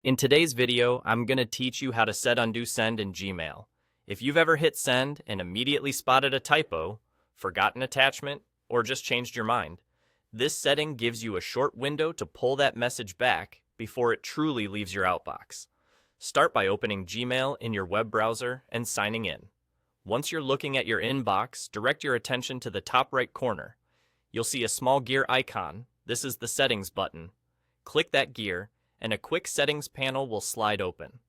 In today's video, I'm going to teach you how to set undo send in Gmail. If you've ever hit send and immediately spotted a typo, forgotten attachment, or just changed your mind, this setting gives you a short window to pull that message back before it truly leaves your outbox. Start by opening Gmail in your web browser and signing in. Once you're looking at your inbox, direct your attention to the top right corner. You'll see a small gear icon. This is the settings button. Click that gear and a quick settings panel will slide open.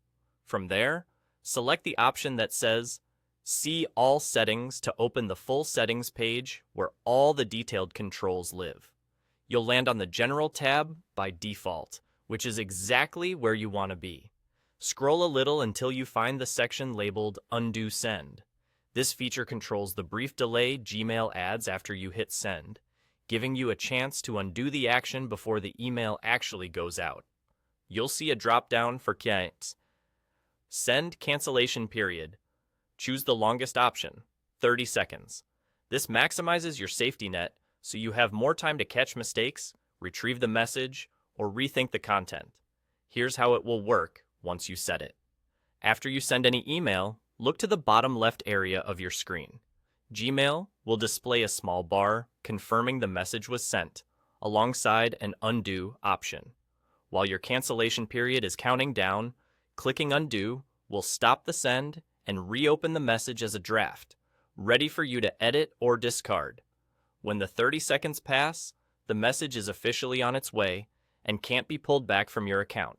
From there, select the option that says See All Settings to open the full settings page where all the detailed controls live. You'll land on the General tab by default, which is exactly where you want to be. Scroll a little until you find the section labeled Undo Send. This feature controls the brief delay Gmail adds after you hit send, giving you a chance to undo the action before the email actually goes out. You'll see a drop-down for Send Cancellation Period. Choose the longest option, 30 seconds. This maximizes your safety net so you have more time to catch mistakes, retrieve the message, or rethink the content. Here's how it will work once you set it. After you send any email, look to the bottom left area of your screen. Gmail will display a small bar confirming the message was sent, alongside an undo option. While your cancellation period is counting down, clicking undo will stop the send and reopen the message as a draft, ready for you to edit or discard. When the 30 seconds pass, the message is officially on its way and can't be pulled back from your account.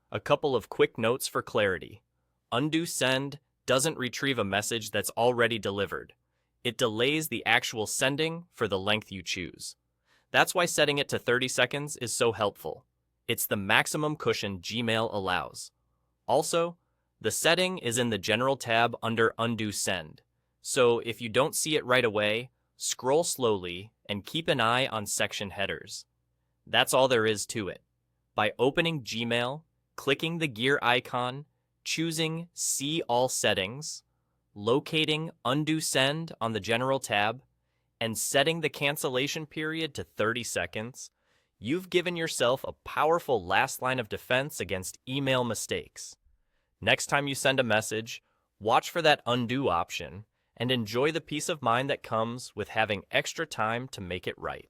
A couple of quick notes for clarity. Undo send doesn't retrieve a message that's already delivered. It delays the actual sending for the length you choose. That's why setting it to 30 seconds is so helpful. It's the maximum cushion Gmail allows. Also, the setting is in the General tab under Undo Send. So if you don't see it right away, scroll slowly and keep an eye on section headers. That's all there is to it. By opening Gmail, clicking the gear icon, choosing See All Settings, locating Undo Send on the General tab, and setting the cancellation period to 30 seconds, you've given yourself a powerful last line of defense against email mistakes. Next time you send a message, watch for that undo option and enjoy the peace of mind that comes with having extra time to make it right.